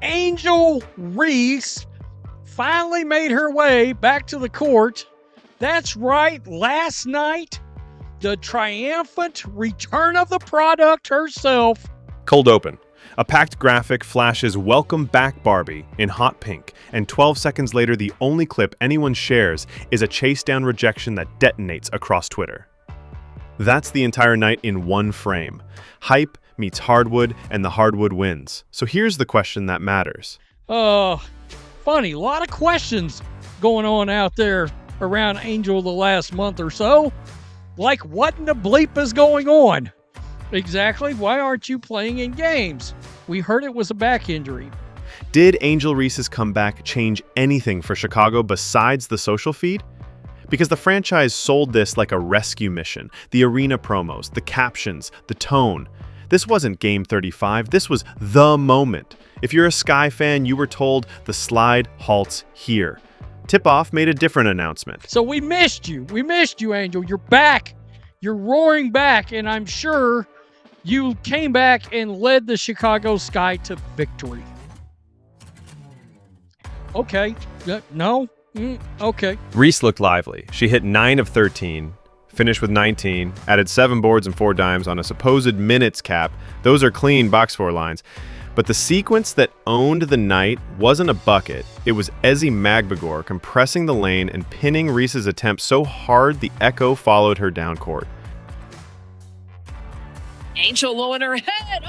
Angel Reese finally made her way back to the court. That's right, last night, the triumphant return of the product herself. Cold open. A packed graphic flashes "Welcome back, Barbie" in hot pink, and 12 seconds later, the only clip anyone shares is a chase-down rejection that detonates across Twitter. That's the entire night in one frame. Hype meets hardwood, and the hardwood wins. So here's the question that matters. Funny, a lot of questions going on out there around Angel the last month or so. Like, what in the bleep is going on? Exactly, why aren't you playing in games? We heard it was a back injury. Did Angel Reese's comeback change anything for Chicago besides the social feed? Because the franchise sold this like a rescue mission. The arena promos, the captions, the tone. This wasn't Game 35, this was the moment. If you're a Sky fan, you were told the slide halts here. Tip-Off made a different announcement. So we missed you, Angel. You're back. You're roaring back, and I'm sure you came back and led the Chicago Sky to victory. Okay. No? Okay. Reese looked lively. She hit 9 of 13, finished with 19, added 7 boards and 4 dimes on a supposed minutes cap. Those are clean box score lines. But the sequence that owned the night wasn't a bucket. It was Ezi Magbagor compressing the lane and pinning Reese's attempt so hard the echo followed her down court. Angel low in her head.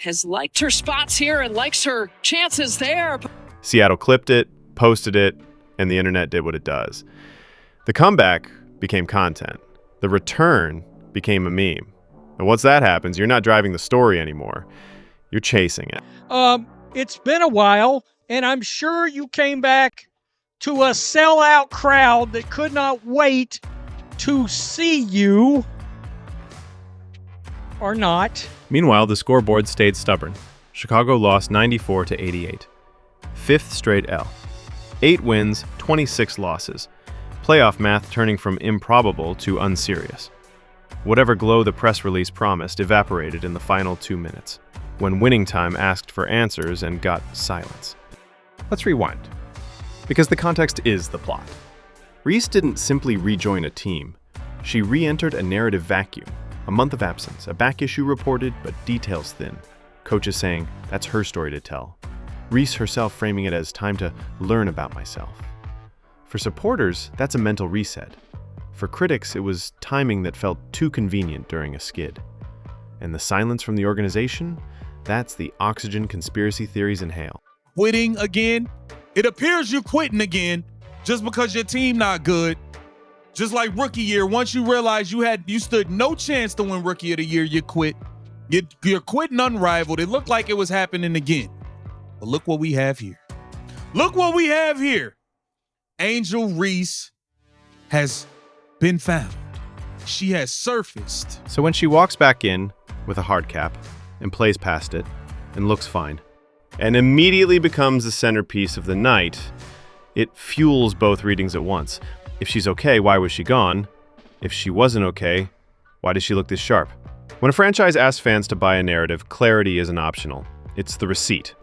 Has liked her spots here and likes her chances there. Seattle clipped it, posted it, and the internet did what it does. The comeback became content. The return became a meme. And once that happens, you're not driving the story anymore. You're chasing it. It's been a while, and I'm sure you came back to a sellout crowd that could not wait to see you. Or not. Meanwhile, the scoreboard stayed stubborn. Chicago lost 94-88. 5th straight L. 8 wins, 26 losses. Playoff math turning from improbable to unserious. Whatever glow the press release promised evaporated in the final 2 minutes, when Winning Time asked for answers and got silence. Let's rewind, because the context is the plot. Reese didn't simply rejoin a team. She re-entered a narrative vacuum. A month of absence, a back issue reported, but details thin. Coaches saying, that's her story to tell. Reese herself framing it as time to learn about myself. For supporters, that's a mental reset. For critics, it was timing that felt too convenient during a skid. And the silence from the organization, that's the oxygen conspiracy theories inhale. Quitting again? It appears you're quitting again just because your team not good. Just like rookie year, once you realized you stood no chance to win rookie of the year, you quit. You're quitting unrivaled. It looked like it was happening again. But look what we have here. Look what we have here. Angel Reese has been found. She has surfaced. So when she walks back in with a hard cap and plays past it and looks fine and immediately becomes the centerpiece of the night, it fuels both readings at once. If she's okay, why was she gone? If she wasn't okay, why does she look this sharp? When a franchise asks fans to buy a narrative, clarity isn't optional. It's the receipt.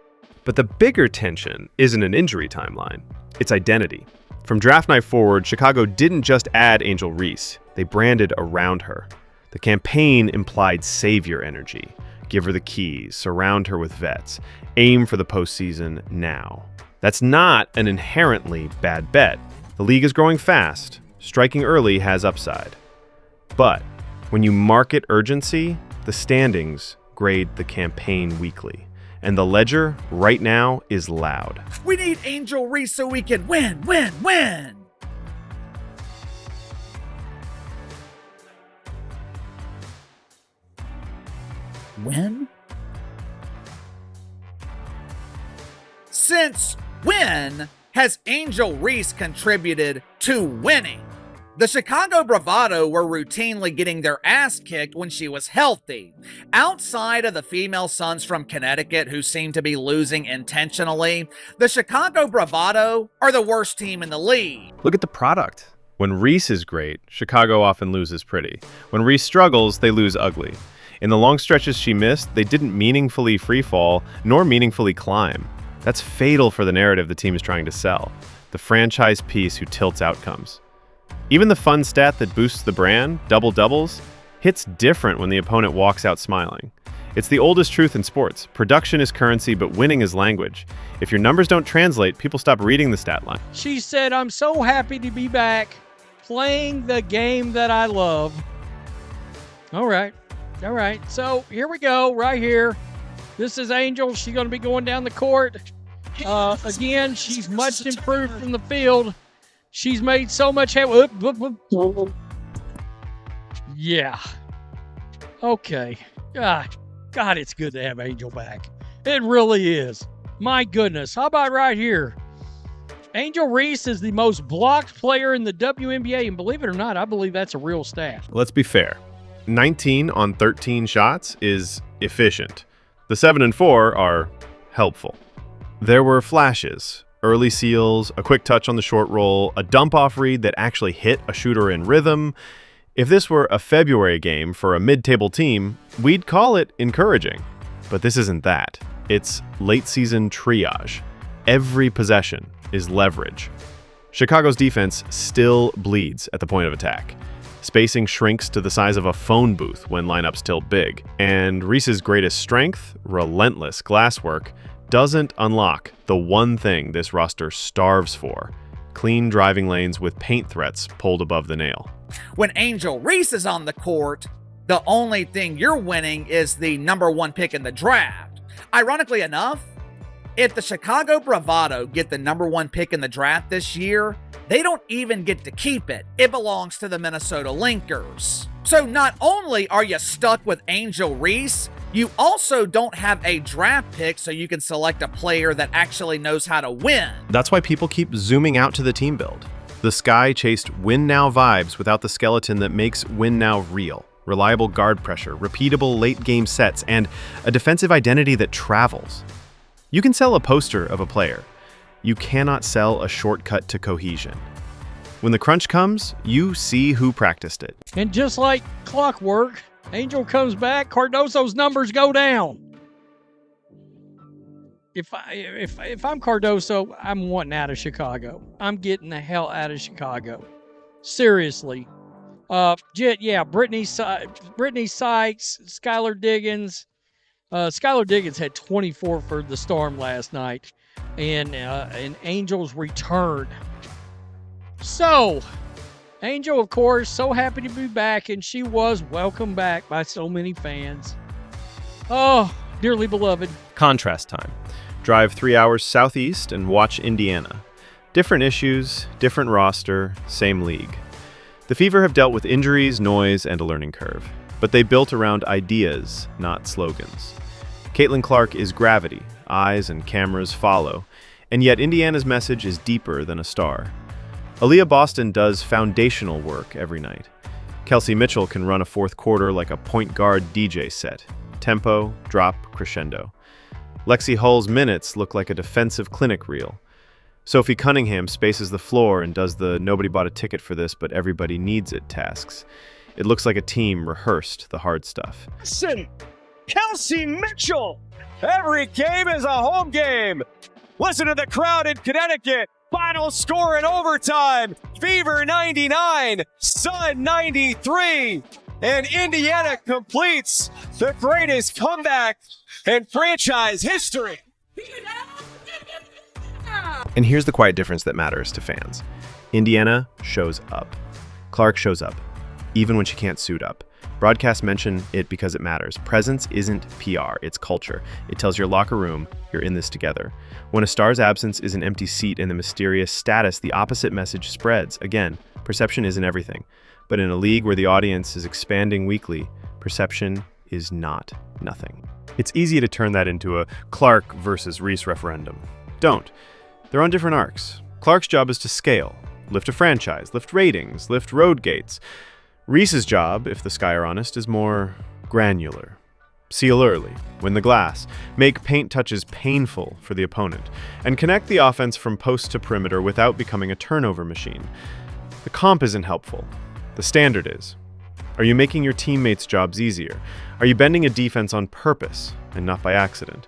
But the bigger tension isn't an injury timeline. It's identity. From draft night forward, Chicago didn't just add Angel Reese. They branded around her. The campaign implied savior energy. Give her the keys, surround her with vets, aim for the postseason now. That's not an inherently bad bet. The league is growing fast. Striking early has upside. But when you market urgency, the standings grade the campaign weekly. And the ledger right now is loud. We need Angel Reese so we can win. Win? Since when has Angel Reese contributed to winning? The Chicago Bravado were routinely getting their ass kicked when she was healthy. Outside of the female Suns from Connecticut who seem to be losing intentionally, the Chicago Bravado are the worst team in the league. Look at the product. When Reese is great, Chicago often loses pretty. When Reese struggles, they lose ugly. In the long stretches she missed, they didn't meaningfully freefall nor meaningfully climb. That's fatal for the narrative the team is trying to sell, the franchise piece who tilts outcomes. Even the fun stat that boosts the brand, double-doubles, hits different when the opponent walks out smiling. It's the oldest truth in sports. Production is currency, but winning is language. If your numbers don't translate, people stop reading the stat line. She said, I'm so happy to be back playing the game that I love. All right. So here we go, right here. This is Angel. She's going to be going down the court. Again, she's much improved from the field. She's made so much headway. Yeah. Okay. God, it's good to have Angel back. It really is. My goodness. How about right here? Angel Reese is the most blocked player in the WNBA, and believe it or not, I believe that's a real stat. Let's be fair. 19 on 13 shots is efficient. The 7 and 4 are helpful. There were flashes, early seals, a quick touch on the short roll, a dump-off read that actually hit a shooter in rhythm. If this were a February game for a mid-table team, we'd call it encouraging. But this isn't that. It's late-season triage. Every possession is leverage. Chicago's defense still bleeds at the point of attack. Spacing shrinks to the size of a phone booth when lineups tilt big. And Reese's greatest strength, relentless glasswork, doesn't unlock the one thing this roster starves for: clean driving lanes with paint threats pulled above the nail. When Angel Reese is on the court, the only thing you're winning is the number 1 pick in the draft. Ironically enough, if the Chicago Bravado get the number 1 pick in the draft this year, they don't even get to keep it. It belongs to the Minnesota Lynxers. So not only are you stuck with Angel Reese, you also don't have a draft pick so you can select a player that actually knows how to win. That's why people keep zooming out to the team build. The Sky chased win now vibes without the skeleton that makes win now real. Reliable guard pressure, repeatable late game sets, and a defensive identity that travels. You can sell a poster of a player. You cannot sell a shortcut to cohesion. When the crunch comes, you see who practiced it. And just like clockwork, Angel comes back, Cardoso's numbers go down. If I'm Cardoso, I'm wanting out of Chicago. I'm getting the hell out of Chicago. Seriously. Brittany Sykes, Skylar Diggins. Skylar Diggins had 24 for the Storm last night, and Angel's return. So, Angel, of course, so happy to be back, and she was welcomed back by so many fans. Oh, dearly beloved. Contrast time. Drive 3 hours southeast and watch Indiana. Different issues, different roster, same league. The Fever have dealt with injuries, noise, and a learning curve, but they built around ideas, not slogans. Caitlin Clark is gravity, eyes and cameras follow, and yet Indiana's message is deeper than a star. Aaliyah Boston does foundational work every night. Kelsey Mitchell can run a fourth quarter like a point guard DJ set. Tempo, drop, crescendo. Lexi Hull's minutes look like a defensive clinic reel. Sophie Cunningham spaces the floor and does the nobody bought a ticket for this but everybody needs it tasks. It looks like a team rehearsed the hard stuff. Listen, Kelsey Mitchell! Every game is a home game! Listen to the crowd in Connecticut! Final score in overtime! Fever 99, Sun 93! And Indiana completes the greatest comeback in franchise history! And here's the quiet difference that matters to fans. Indiana shows up. Clark shows up, even when she can't suit up. Broadcasts mention it because it matters. Presence isn't PR, it's culture. It tells your locker room, you're in this together. When a star's absence is an empty seat in the mysterious status, the opposite message spreads. Again, perception isn't everything. But in a league where the audience is expanding weekly, perception is not nothing. It's easy to turn that into a Clark versus Reese referendum. Don't. They're on different arcs. Clark's job is to scale, lift a franchise, lift ratings, lift road gates. Reese's job, if the Sky are honest, is more granular. Seal early, win the glass, make paint touches painful for the opponent, and connect the offense from post to perimeter without becoming a turnover machine. The comp isn't helpful. The standard is. Are you making your teammates' jobs easier? Are you bending a defense on purpose and not by accident?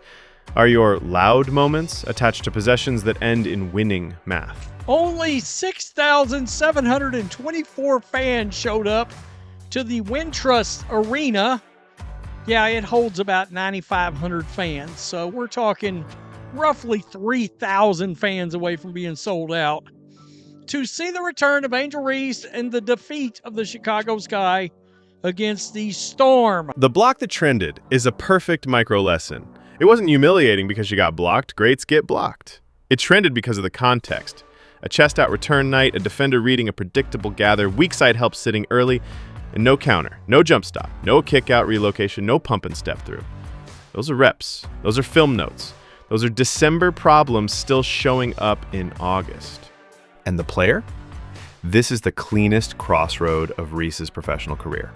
Are your loud moments attached to possessions that end in winning math? Only 6,724 fans showed up to the Wintrust Arena. Yeah, it holds about 9,500 fans, so we're talking roughly 3,000 fans away from being sold out to see the return of Angel Reese and the defeat of the Chicago Sky against the Storm. The block that trended is a perfect micro lesson. It wasn't humiliating because she got blocked. Greats get blocked. It trended because of the context. A chest-out return night, a defender reading a predictable gather, weak side help sitting early, and no counter, no jump stop, no kick-out relocation, no pump and step through. Those are reps. Those are film notes. Those are December problems still showing up in August. And the player? This is the cleanest crossroad of Reese's professional career.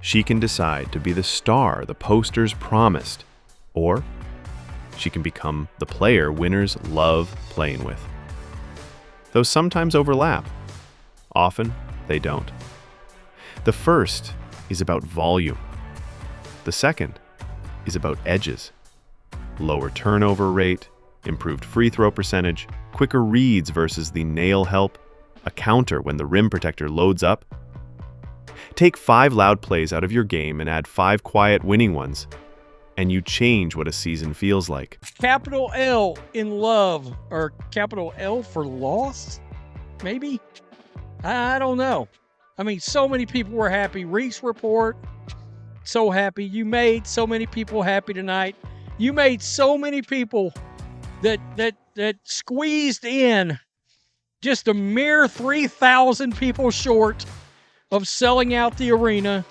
She can decide to be the star the posters promised, or she can become the player winners love playing with. Those sometimes overlap. Often, they don't. The first is about volume. The second is about edges. Lower turnover rate, improved free throw percentage, quicker reads versus the nail help, a counter when the rim protector loads up. Take 5 loud plays out of your game and add 5 quiet winning ones, and you change what a season feels like. Capital L in love, or capital L for loss? Maybe? I don't know. I mean, so many people were happy. Reese report, so happy. You made so many people happy tonight. You made so many people that squeezed in just a mere 3,000 people short of selling out the arena.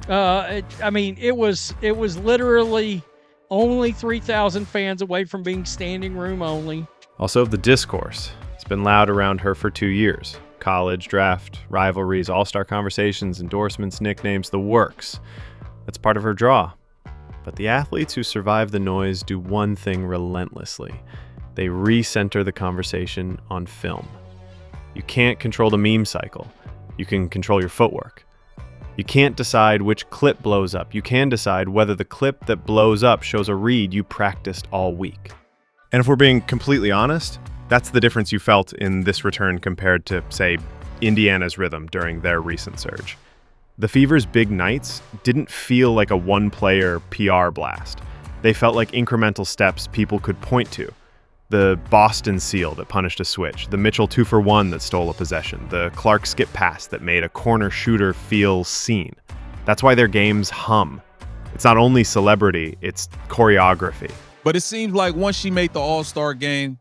It was literally only 3,000 fans away from being standing room only. Also, the discourse. It's been loud around her for 2 years. College, draft, rivalries, all-star conversations, endorsements, nicknames, the works. That's part of her draw. But the athletes who survive the noise do one thing relentlessly. They recenter the conversation on film. You can't control the meme cycle. You can control your footwork. You can't decide which clip blows up. You can decide whether the clip that blows up shows a read you practiced all week. And if we're being completely honest, that's the difference you felt in this return compared to, say, Indiana's rhythm during their recent surge. The Fever's big nights didn't feel like a one-player PR blast. They felt like incremental steps people could point to. The Boston seal that punished a switch, the Mitchell 2-for-1 that stole a possession, the Clark skip pass that made a corner shooter feel seen. That's why their games hum. It's not only celebrity, it's choreography. But it seems like once she made the All-Star game,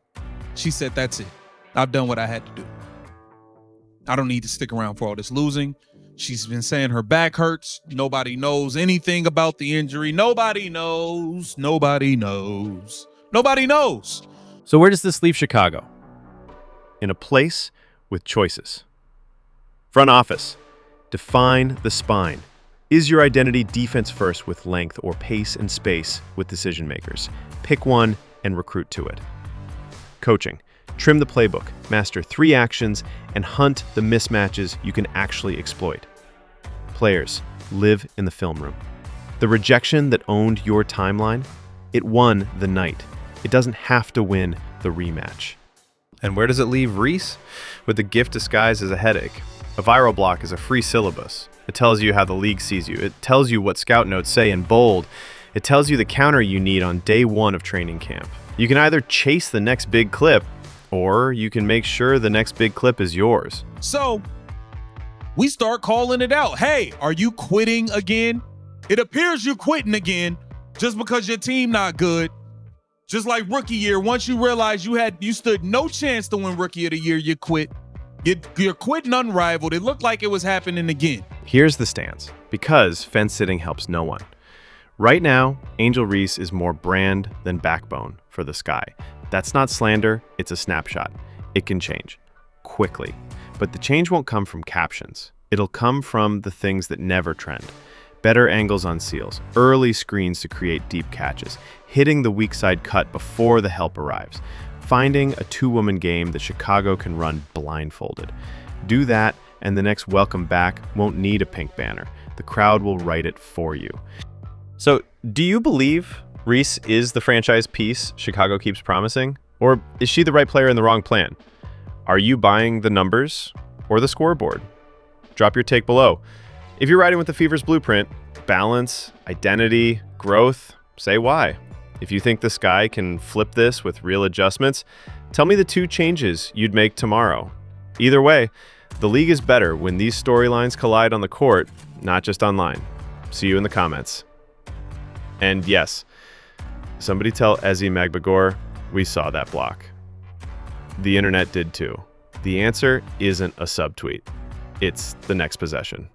she said, that's it. I've done what I had to do. I don't need to stick around for all this losing. She's been saying her back hurts. Nobody knows anything about the injury. Nobody knows. Nobody knows. Nobody knows. So where does this leave Chicago? In a place with choices. Front office. Define the spine. Is your identity defense first with length or pace and space with decision makers? Pick one and recruit to it. Coaching. Trim the playbook, master 3 actions, and hunt the mismatches you can actually exploit. Players, live in the film room. The rejection that owned your timeline, it won the night. It doesn't have to win the rematch. And where does it leave Reese? With the gift disguised as a headache. A viral block is a free syllabus. It tells you how the league sees you. It tells you what scout notes say in bold. It tells you the counter you need on day 1 of training camp. You can either chase the next big clip, or you can make sure the next big clip is yours. So we start calling it out. Hey, are you quitting again? It appears you're quitting again just because your team not good. Just like rookie year, once you realize you stood no chance to win rookie of the year, you quit. You're quitting unrivaled. It looked like it was happening again. Here's the stance. Because fence sitting helps no one. Right now, Angel Reese is more brand than backbone for the Sky. That's not slander, it's a snapshot. It can change quickly. But the change won't come from captions. It'll come from the things that never trend. Better angles on seals, early screens to create deep catches, hitting the weak side cut before the help arrives, finding a 2-woman game that Chicago can run blindfolded. Do that, and the next welcome back won't need a pink banner. The crowd will write it for you. So, do you believe Reese is the franchise piece Chicago keeps promising? Or is she the right player in the wrong plan? Are you buying the numbers or the scoreboard? Drop your take below. If you're riding with the Fever's blueprint, balance, identity, growth, say why. If you think the Sky can flip this with real adjustments, tell me the 2 changes you'd make tomorrow. Either way, the league is better when these storylines collide on the court, not just online. See you in the comments. And yes, somebody tell Ezi Magbagor we saw that block. The internet did too. The answer isn't a subtweet. It's the next possession.